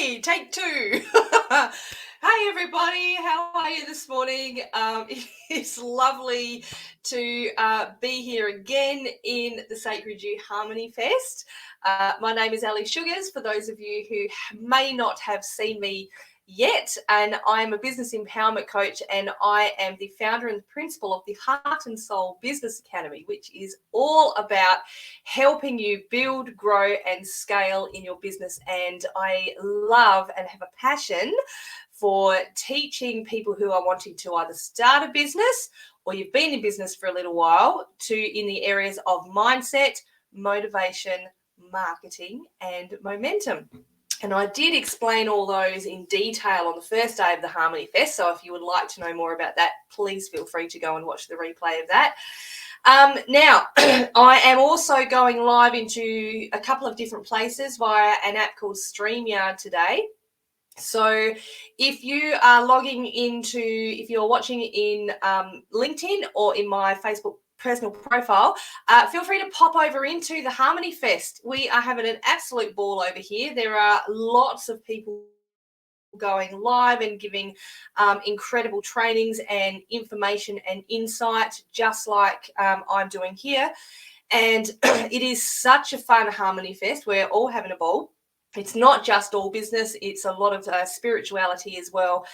Okay, take two. Hi, everybody. How are you this morning? It's lovely to be here again in the Sacred You Harmony Fest. My name is Ali Sugars, for those of you who may not have seen me yet, and I'm a business empowerment coach, and I am the founder and principal of the Heart and Soul Business Academy, which is all about helping you build, grow, and scale in your business. And I love and have a passion for teaching people who are wanting to either start a business or you've been in business for a little while in the areas of mindset, motivation, marketing, and momentum. And I did explain all those in detail on the first day of the Harmony Fest. So if you would like to know more about that, please feel free to go and watch the replay of that. Now, I am also going live into a couple of different places via an app called StreamYard today. So if you are if you're watching in LinkedIn or in my Facebook personal profile, feel free to pop over into the Harmony Fest. We are having an absolute ball over here. There are lots of people going live and giving incredible trainings and information and insight, just like I'm doing here. And it is such a fun Harmony Fest. We're all having a ball. It's not just all business, it's a lot of spirituality as well,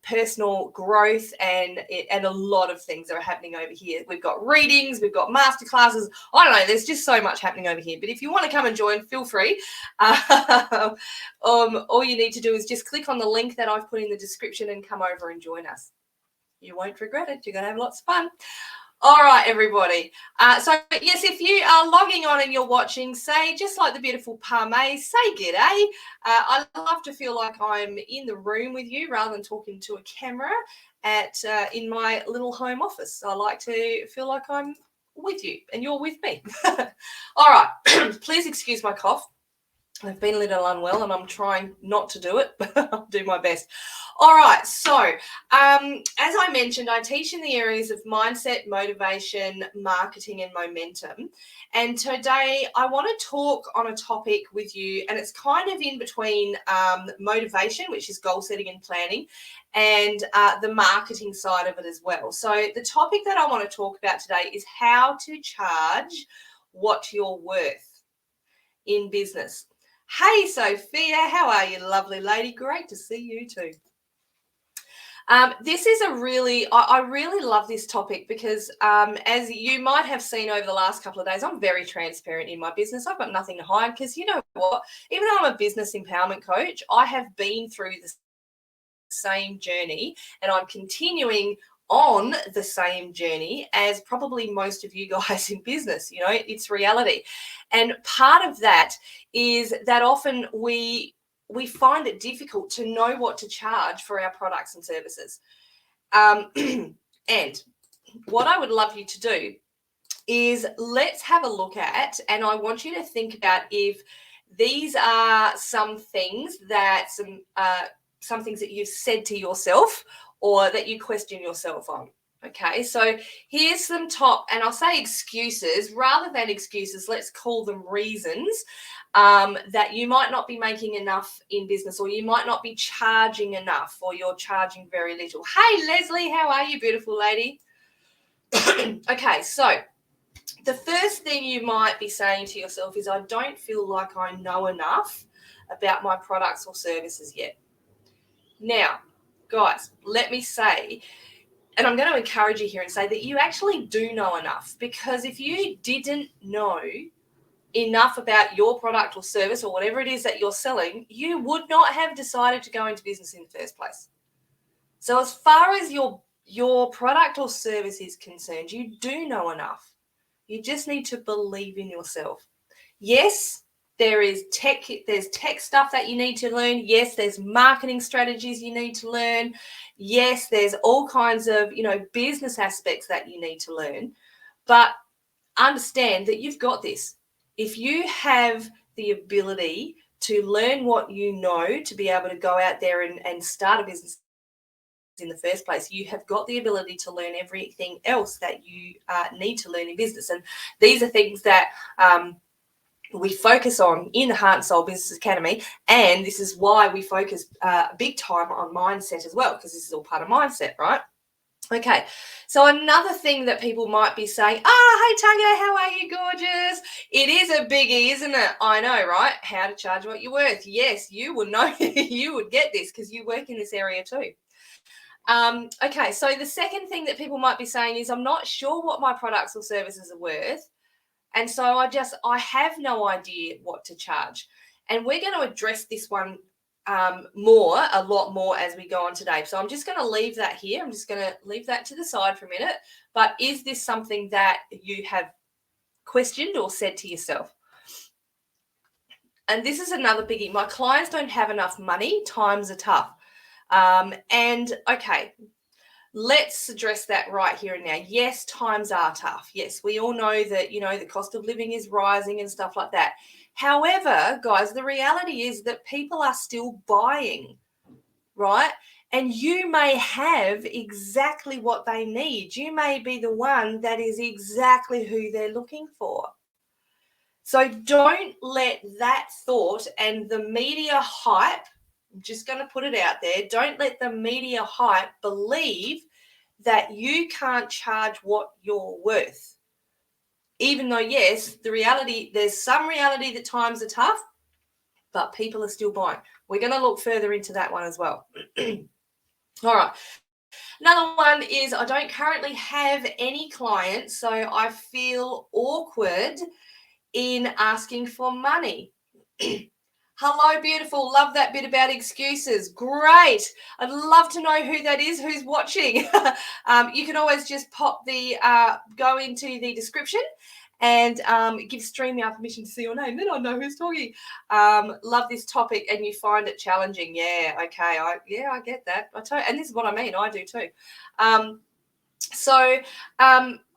personal growth, and a lot of things that are happening over here. We've got readings, we've got masterclasses. I don't know, there's just so much happening over here. But if you want to come and join, feel free. All you need to do is just click on the link that I've put in the description and come over and join us. You won't regret it. You're going to have lots of fun. All right, everybody. So, yes, if you are logging on and you're watching, say, just like the beautiful Parme, say g'day. I love to feel like I'm in the room with you rather than talking to a camera in my little home office. I like to feel like I'm with you and you're with me. All right. Please excuse my cough. I've been a little unwell and I'm trying not to do it, but I'll do my best. All right. So, as I mentioned, I teach in the areas of mindset, motivation, marketing, and momentum. And today I want to talk on a topic with you, and it's kind of in between motivation, which is goal setting and planning, and the marketing side of it as well. So, the topic that I want to talk about today is how to charge what you're worth in business. Hey, Sophia, how are you, lovely lady? Great to see you too. This is I really love this topic because as you might have seen over the last couple of days, I'm very transparent in my business. I've got nothing to hide because you know what? Even though I'm a business empowerment coach, I have been through the same journey and I'm continuing on the same journey as probably most of you guys in business. You know, it's reality. And part of that is that often we find it difficult to know what to charge for our products and services. And what I would love you to do is let's have a look at, and I want you to think about if these are some things that some things that you've said to yourself or that you question yourself on. Okay, so here's some top, and I'll say excuses rather than excuses, let's call them reasons that you might not be making enough in business, or you might not be charging enough, or you're charging very little. Hey, Leslie, how are you, beautiful lady? Okay, so the first thing you might be saying to yourself is, I don't feel like I know enough about my products or services yet. Now, guys, let me say, and I'm going to encourage you here and say that you actually do know enough, because if you didn't know enough about your product or service or whatever it is that you're selling, you would not have decided to go into business in the first place. So as far as your product or service is concerned, you do know enough. You just need to believe in yourself. Yes, there's tech stuff that you need to learn. Yes, there's marketing strategies you need to learn. Yes, there's all kinds of, business aspects that you need to learn. But understand that you've got this. If you have the ability to learn what you know to be able to go out there and start a business in the first place, you have got the ability to learn everything else that you need to learn in business. And these are things that we focus on in the Heart and Soul Business Academy, and this is why we focus big time on mindset as well, because this is all part of mindset, right? Okay, so another thing that people might be saying, hey Tanga, how are you, gorgeous? It is a biggie, isn't it? I know, right? How to charge what you're worth. Yes, you would know, you would get this because you work in this area too. Okay, so the second thing that people might be saying is, I'm not sure what my products or services are worth. And so I have no idea what to charge. And we're going to address this one a lot more as we go on today. So I'm just going to leave that here. I'm just going to leave that to the side for a minute. But is this something that you have questioned or said to yourself? And this is another biggie. My clients don't have enough money. Times are tough. And okay, let's address that right here and now. Yes, times are tough. Yes, we all know that, the cost of living is rising and stuff like that. However, guys, the reality is that people are still buying, right? And you may have exactly what they need. You may be the one that is exactly who they're looking for. So don't let that thought and the media hype, I'm just going to put it out there, don't let the media hype believe that you can't charge what you're worth. Even though, yes, there's some reality that times are tough, but people are still buying. We're going to look further into that one as well. All right. Another one is, I don't currently have any clients, so I feel awkward in asking for money. Hello, beautiful. Love that bit about excuses. Great. I'd love to know who that is, who's watching. You can always just go into the description and give StreamYard permission to see your name. Then I know who's talking. Love this topic and you find it challenging. Yeah, okay. I get that. And this is what I mean. I do too. I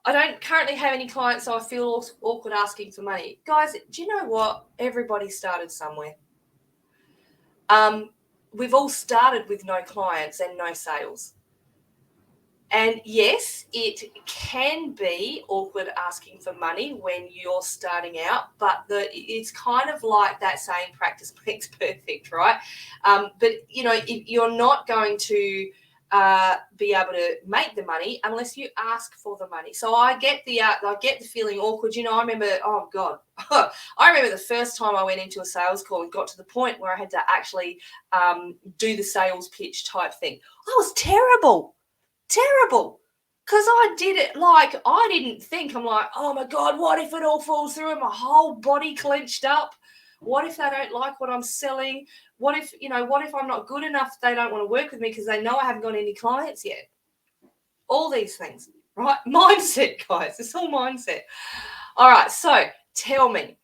don't currently have any clients, so I feel awkward asking for money. Guys, do you know what? Everybody started somewhere. We've all started with no clients and no sales. And yes, it can be awkward asking for money when you're starting out, but it's kind of like that saying, practice makes perfect, right? But, if you're not going to be able to make the money unless you ask for the money. So I get the feeling awkward. I remember, oh God, I remember the first time I went into a sales call and got to the point where I had to actually do the sales pitch type thing. I was terrible because I did it like I didn't think. I'm like, oh my God, what if it all falls through and my whole body clenched up? What if they don't like what I'm selling? What if I'm not good enough, they don't want to work with me because they know I haven't got any clients yet? All these things, right? Mindset, guys. It's all mindset. All right, so tell me,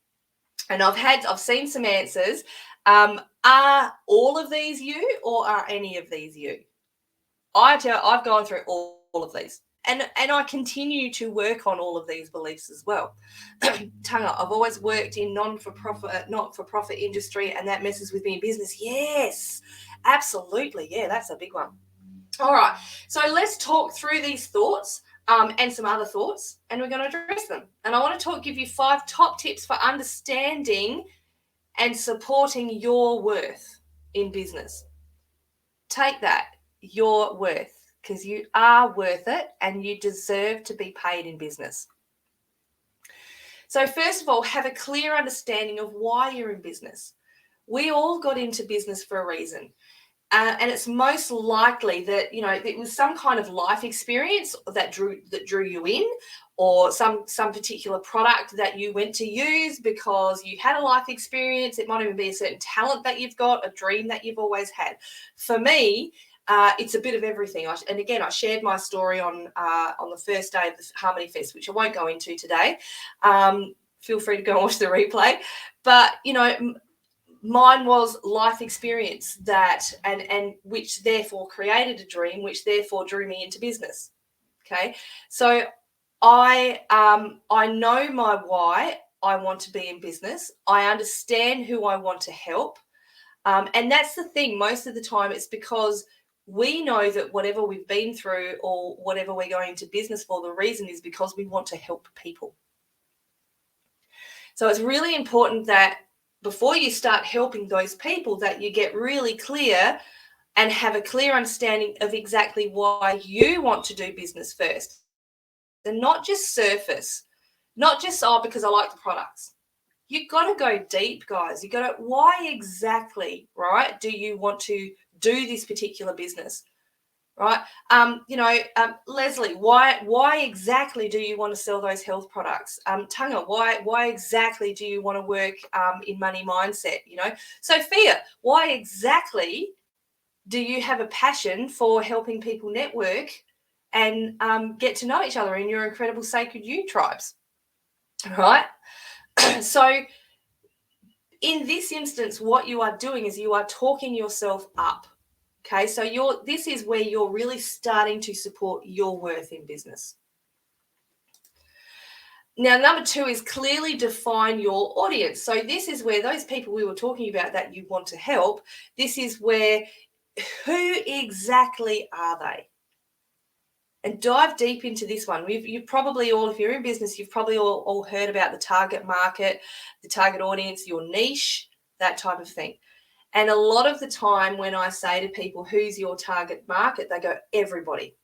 and I've seen some answers. Are all of these you or are any of these you? I've gone through all of these. And I continue to work on all of these beliefs as well. Tanga, I've always worked in not-for-profit industry, and that messes with me in business. Yes, absolutely. Yeah, that's a big one. All right, so let's talk through these thoughts and some other thoughts, and we're going to address them. And I want to give you 5 top tips for understanding and supporting your worth in business. Take that, your worth. Because you are worth it and you deserve to be paid in business. So first of all, have a clear understanding of why you're in business. We all got into business for a reason. And it's most likely that, it was some kind of life experience that drew you in, or some particular product that you went to use because you had a life experience. It might even be a certain talent that you've got, a dream that you've always had. For me, it's a bit of everything. And again, I shared my story on the first day of the Harmony Fest, which I won't go into today. Feel free to go and watch the replay. But, mine was life experience and which therefore created a dream, which therefore drew me into business. Okay. So I know my why I want to be in business. I understand who I want to help. And that's the thing. Most of the time it's because we know that whatever we've been through or whatever we're going into business for, the reason is because we want to help people. So it's really important that before you start helping those people, that you get really clear and have a clear understanding of exactly why you want to do business first. And not just surface, not just, oh, because I like the products. You've got to go deep, guys. You've got to, why exactly, right, do you want to do this particular business? Right. Leslie, why exactly do you want to sell those health products? Tunga, why exactly do you want to work in money mindset? Sophia, why exactly do you have a passion for helping people network and get to know each other in your incredible Sacred You tribes? Right. So in this instance, what you are doing is you are talking yourself up. Okay, so this is where you're really starting to support your worth in business. Now, number 2 is clearly define your audience. So this is where those people we were talking about that you want to help, this is where, who exactly are they? And dive deep into this one. You've probably all, if you're in business, you've probably all heard about the target market, the target audience, your niche, that type of thing. And a lot of the time when I say to people, who's your target market? They go, everybody.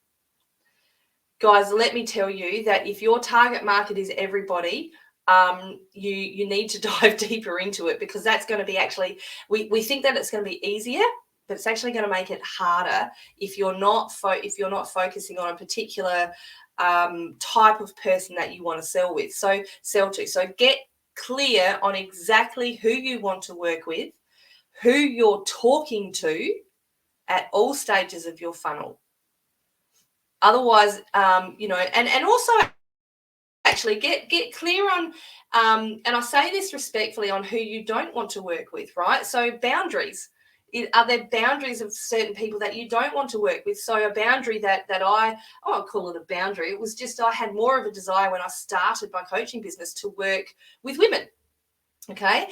Guys, let me tell you that if your target market is everybody, you need to dive deeper into it, because that's going to be actually, we think that it's going to be easier, but it's actually going to make it harder if you're not focusing on a particular type of person that you want to sell to. So get clear on exactly who you want to work with, who you're talking to at all stages of your funnel. Otherwise, and also actually get clear on, and I say this respectfully, on who you don't want to work with, right? So boundaries. Are there boundaries of certain people that you don't want to work with? So a boundary that I'll call it a boundary. It was just, I had more of a desire when I started my coaching business to work with women. Okay,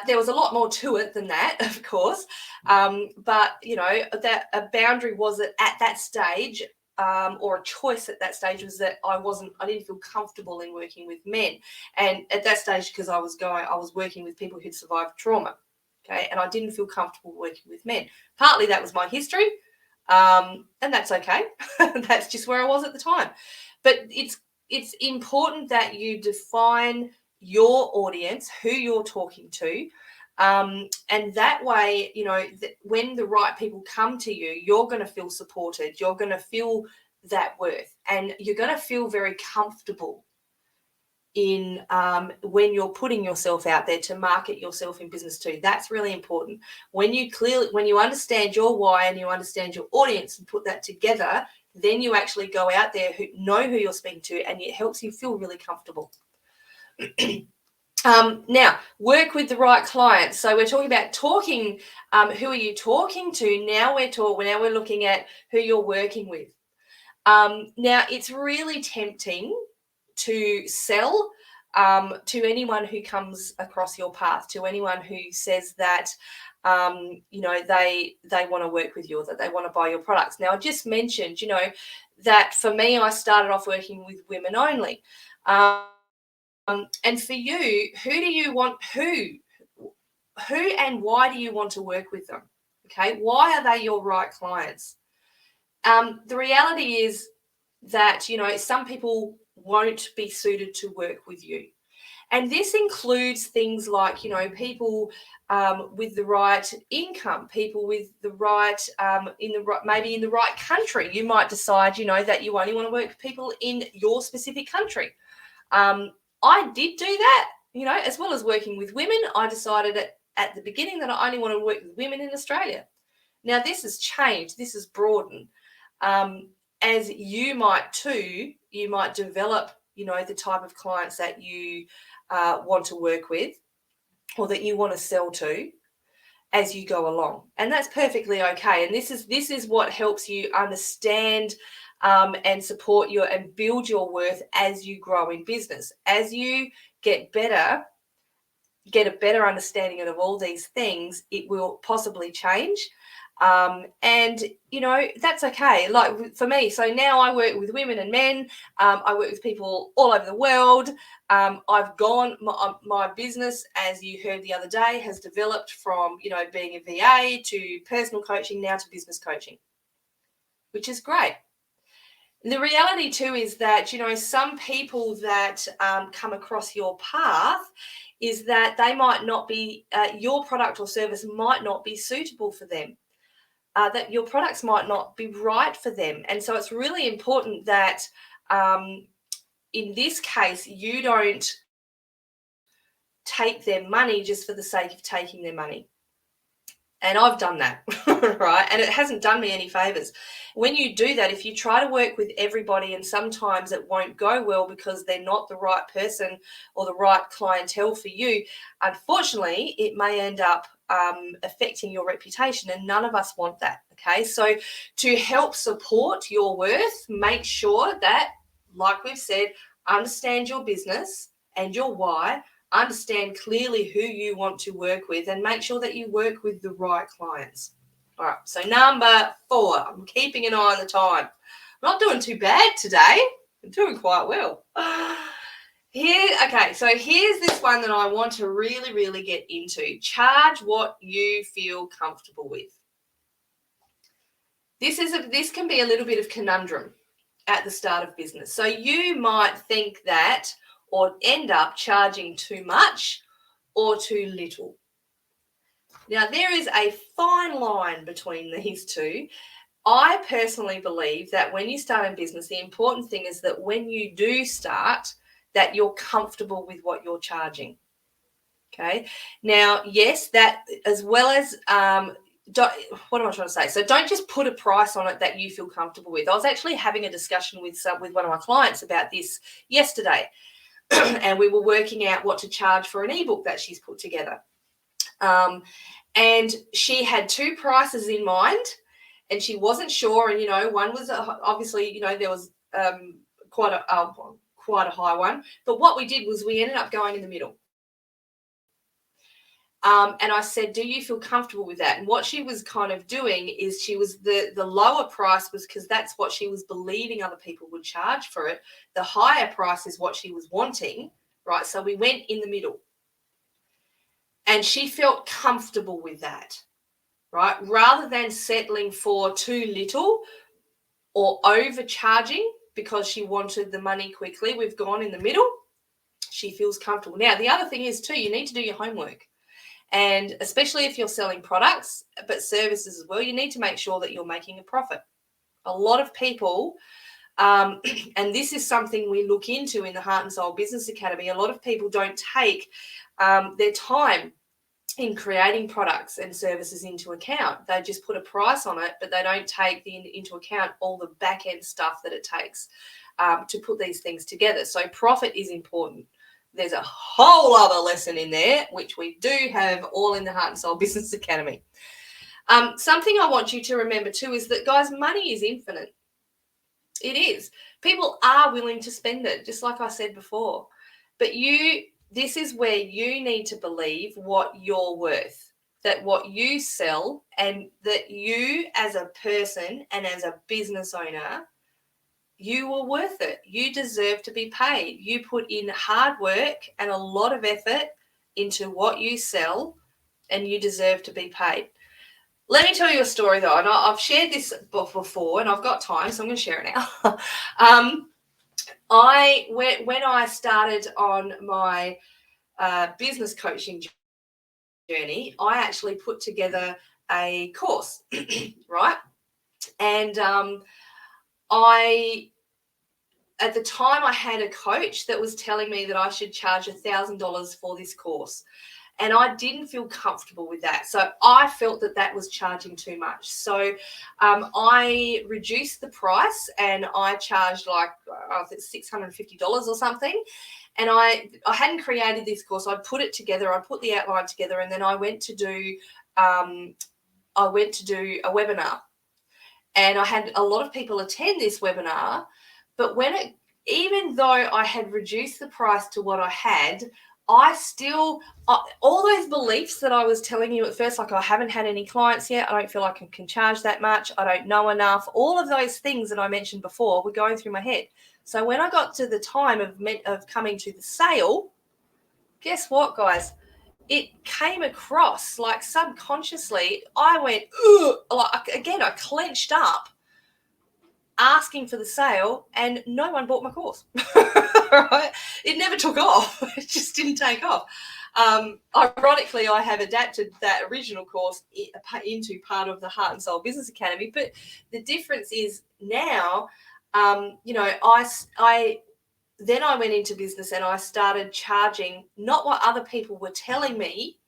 there was a lot more to it than that, of course, but that a boundary was that at that stage, or a choice at that stage, was that I didn't feel comfortable in working with men, and at that stage, because I was working with people who'd survived trauma, okay, and I didn't feel comfortable working with men. Partly that was my history, and that's okay. That's just where I was at the time. But it's important that you define your audience, who you're talking to, and that way, when the right people come to you, you're going to feel supported, you're going to feel that worth, and you're going to feel very comfortable in when you're putting yourself out there to market yourself in business too. That's really important. When you understand your why and you understand your audience and put that together, then you actually go out there, know who you're speaking to, and it helps you feel really comfortable. Now, work with the right clients. So we're talking about talking. Who are you talking to? Now we're looking at who you're working with. Now, it's really tempting to sell to anyone who comes across your path, to anyone who says that they want to work with you, or that they want to buy your products. Now, I just mentioned, that for me, I started off working with women only. And for you, who and why do you want to work with them? Okay, why are they your right clients? The reality is that, some people won't be suited to work with you. And this includes things like, people with the right income, people with the right, maybe in the right country. You might decide, that you only want to work with people in your specific country. I did do that, as well as working with women. I decided at the beginning that I only want to work with women in Australia. Now, this has changed. This has broadened. As you might too, you might develop, the type of clients that you want to work with, or that you want to sell to, as you go along. And that's perfectly okay. And this is what helps you understand and support and build your worth as you grow in business. As you get a better understanding of all these things, it will possibly change. And, that's okay. Like for me, so now I work with women and men. I work with people all over the world. I've gone, my business, as you heard the other day, has developed from, being a VA to personal coaching, now to business coaching, which is great. The reality too is that, some people that come across your path is that they might not be, your product or service might not be suitable for them. That your products might not be right for them. And so it's really important that in this case, you don't take their money just for the sake of taking their money. And I've done that, right? And it hasn't done me any favors. When you do that, if you try to work with everybody, and sometimes it won't go well because they're not the right person or the right clientele for you, unfortunately, it may end up affecting your reputation, and none of us want that. Okay, so to help support your worth, make sure that, like we've said, understand your business and your why. Understand clearly who you want to work with, and make sure that you work with the right clients. All right, so number 4, I'm keeping an eye on the time. I'm not doing too bad today. I'm doing quite well. Okay, so here's this one that I want to really, really get into. Charge what you feel comfortable with. This can be a little bit of conundrum at the start of business. So you might think that, or end up charging too much or too little. Now, there is a fine line between these two. I personally believe that when you start in business, the important thing is that when you do start, that you're comfortable with what you're charging. Okay. Now, yes, that as well as what am I trying to say? So don't just put a price on it that you feel comfortable with. I was actually having a discussion with one of my clients about this yesterday. And we were working out what to charge for an ebook that she's put together. And she had 2 prices in mind, and she wasn't sure. And, one was obviously, there was quite a high one. But what we did was we ended up going in the middle. And I said, do you feel comfortable with that? And what she was kind of doing is she was the lower price was because that's what she was believing other people would charge for it. The higher price is what she was wanting, right? So we went in the middle. And she felt comfortable with that, right? Rather than settling for too little or overcharging because she wanted the money quickly, we've gone in the middle. She feels comfortable. Now, the other thing is too, you need to do your homework. And especially if you're selling products, but services as well, you need to make sure that you're making a profit. A lot of people, and this is something we look into in the Heart and Soul Business Academy, a lot of people don't take their time in creating products and services into account. They just put a price on it, but they don't take into account all the back end stuff that it takes to put these things together. So profit is important. There's a whole other lesson in there, which we do have all in the Heart and Soul Business Academy. Something I want you to remember too is that, guys, money is infinite. It is. People are willing to spend it, just like I said before. But this is where you need to believe what you're worth, that what you sell, and that you as a person and as a business owner, you are worth it. You deserve to be paid. You put in hard work and a lot of effort into what you sell, and you deserve to be paid. Let me tell you a story though, and I've shared this before, and I've got time, so I'm going to share it now. When I started on my business coaching journey, I actually put together a course, right? And at the time, I had a coach that was telling me that I should charge $1,000 for this course. And I didn't feel comfortable with that. So I felt that was charging too much. So I reduced the price, and I charged like, I think $650 or something. And I hadn't created this course. I put it together. I put the outline together, and then I went to do a webinar. And I had a lot of people attend this webinar. But even though I had reduced the price to what I had, I still, all those beliefs that I was telling you at first, like I haven't had any clients yet, I don't feel like I can charge that much, I don't know enough, all of those things that I mentioned before were going through my head. So when I got to the time of coming to the sale, guess what, guys? It came across like subconsciously, I went, ugh, like, again, I clenched up asking for the sale and no one bought my course. Right? It never took off. It just didn't take off. Ironically, I have adapted that original course into part of the Heart and Soul Business Academy, but the difference is now, you know, then I went into business and I started charging not what other people were telling me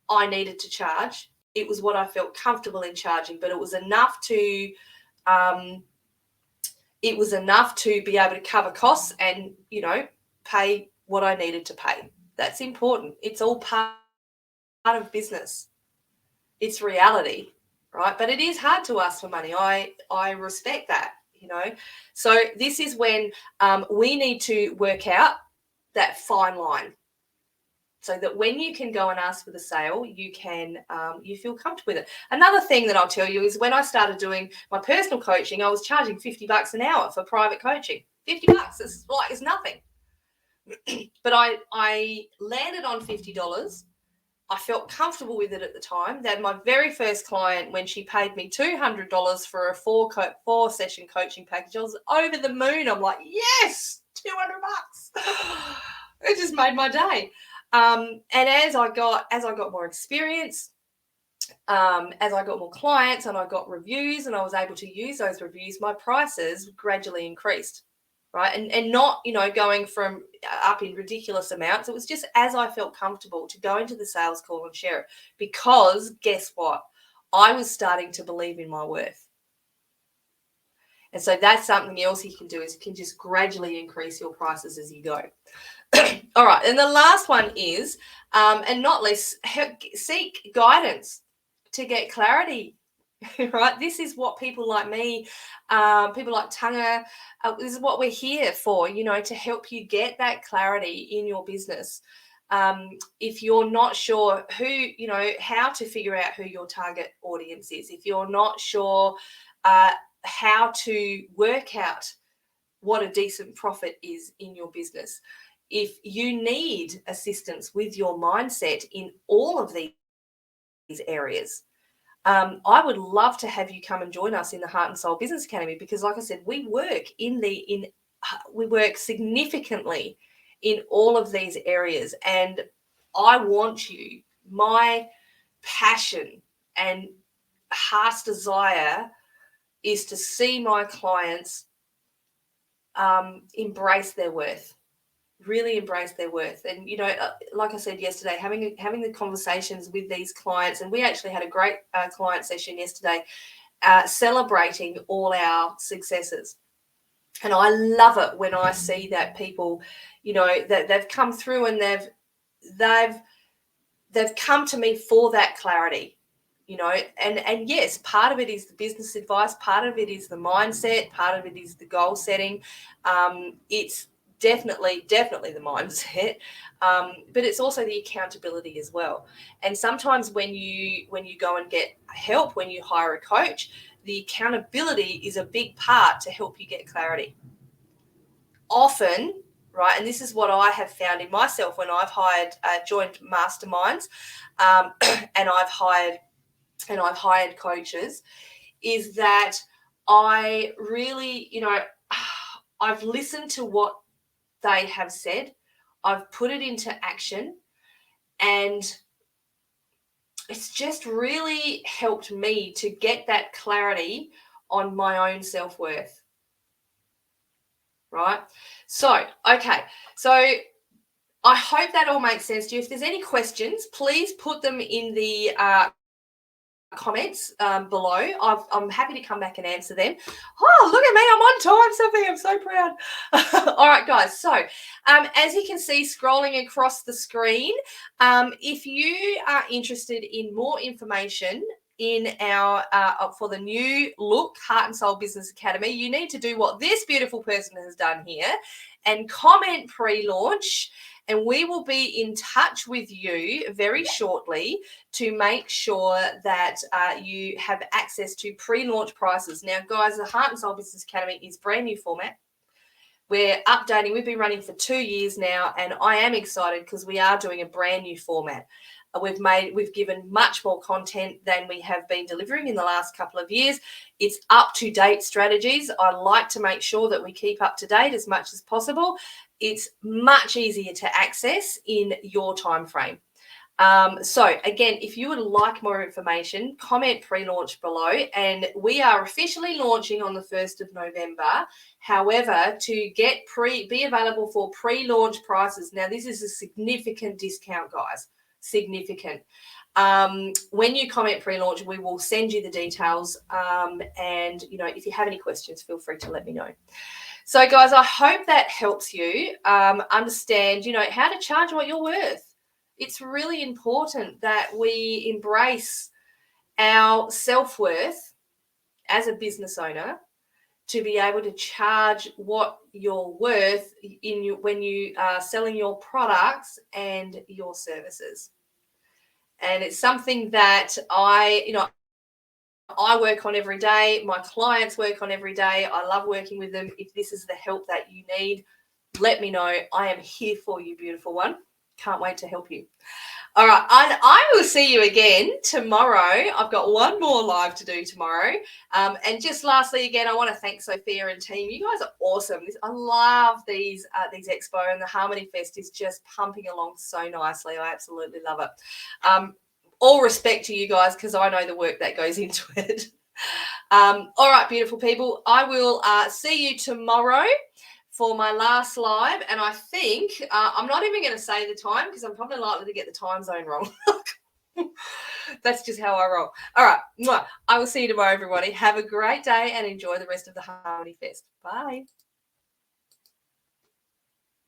I needed to charge. It was what I felt comfortable in charging, but it was enough to be able to cover costs and, you know, pay what I needed to pay. That's important. It's all part of business. It's reality, right? But it is hard to ask for money. I respect that, you know. So this is when we need to work out that fine line, so that when you can go and ask for the sale, you can you feel comfortable with it. Another thing that I'll tell you is when I started doing my personal coaching, I was charging $50 an hour for private coaching. $50, it's nothing. But I landed on $50. I felt comfortable with it at the time. That my very first client, when she paid me $200 for a four session coaching package, I was over the moon. I'm like, yes, $200. It just made my day. And as I got more experience, as I got more clients and I got reviews and I was able to use those reviews, my prices gradually increased, right? And not, you know, going from up in ridiculous amounts. It was just as I felt comfortable to go into the sales call and share it, because guess what? I was starting to believe in my worth. And so that's something else you can do, is you can just gradually increase your prices as you go. All right. And the last one is, and not least, seek guidance to get clarity. Right. This is what people like me, people like Tanga, this is what we're here for, you know, to help you get that clarity in your business. If you're not sure who, you know, how to figure out who your target audience is, if you're not sure how to work out what a decent profit is in your business, if you need assistance with your mindset in all of these areas, I would love to have you come and join us in the Heart and Soul Business Academy, because, like I said, we work we work significantly in all of these areas, and I want you. My passion and heart's desire is to see my clients embrace their worth. Really embrace their worth. And, you know, like I said yesterday, having the conversations with these clients, and we actually had a great client session yesterday, celebrating all our successes. And I love it when I see that people, you know, that they've come through and they've come to me for that clarity, you know. And yes, part of it is the business advice, part of it is the mindset, part of it is the goal setting. It's definitely the mindset, but it's also the accountability as well. And sometimes when you go and get help, when you hire a coach, the accountability is a big part to help you get clarity. Often, right, and this is what I have found in myself when I've hired joined masterminds, and I've hired coaches, is that I really, you know, I've listened to what they have said, I've put it into action, and it's just really helped me to get that clarity on my own self-worth. Right? So, okay. So I hope that all makes sense to you. If there's any questions, please put them in the comments below. I'm happy to come back and answer them. Oh, look at me, I'm on time, Sophie. I'm so proud. All right, guys. So as you can see scrolling across the screen, if you are interested in more information in our for the new look Heart and Soul Business Academy, you need to do what this beautiful person has done here and comment pre-launch And we will be in touch with you very shortly to make sure that you have access to pre-launch prices. Now, guys, the Heart and Soul Business Academy is brand new format. We're updating. We've been running for 2 years now, and I am excited because we are doing a brand new format. We've given much more content than we have been delivering in the last couple of years. It's up-to-date strategies. I like to make sure that we keep up to date as much as possible. It's much easier to access in your time frame. So again, if you would like more information, comment pre-launch below, and we are officially launching on the 1st of November. However, to be available for pre-launch prices. Now, this is a significant discount, guys. Significant. When you comment pre-launch, we will send you the details. And if you have any questions, feel free to let me know. So, guys, I hope that helps you understand, how to charge what you're worth. It's really important that we embrace our self-worth as a business owner to be able to charge what you're worth when you are selling your products and your services. And it's something that I work on every day. My clients work on every day. I love working with them. If this is the help that you need, let me know. I am here for you, beautiful one. Can't wait to help you. All right. And I will see you again tomorrow. I've got one more live to do tomorrow. And just lastly, again, I want to thank Sophia and team. You guys are awesome. I love these expo, and the Harmony Fest is just pumping along so nicely. I absolutely love it. All respect to you guys, because I know the work that goes into it. All right, beautiful people. I will see you tomorrow for my last live, and I think I'm not even going to say the time because I'm probably likely to get the time zone wrong. That's just how I roll. All right. I will see you tomorrow, everybody. Have a great day and enjoy the rest of the Harmony Fest. Bye.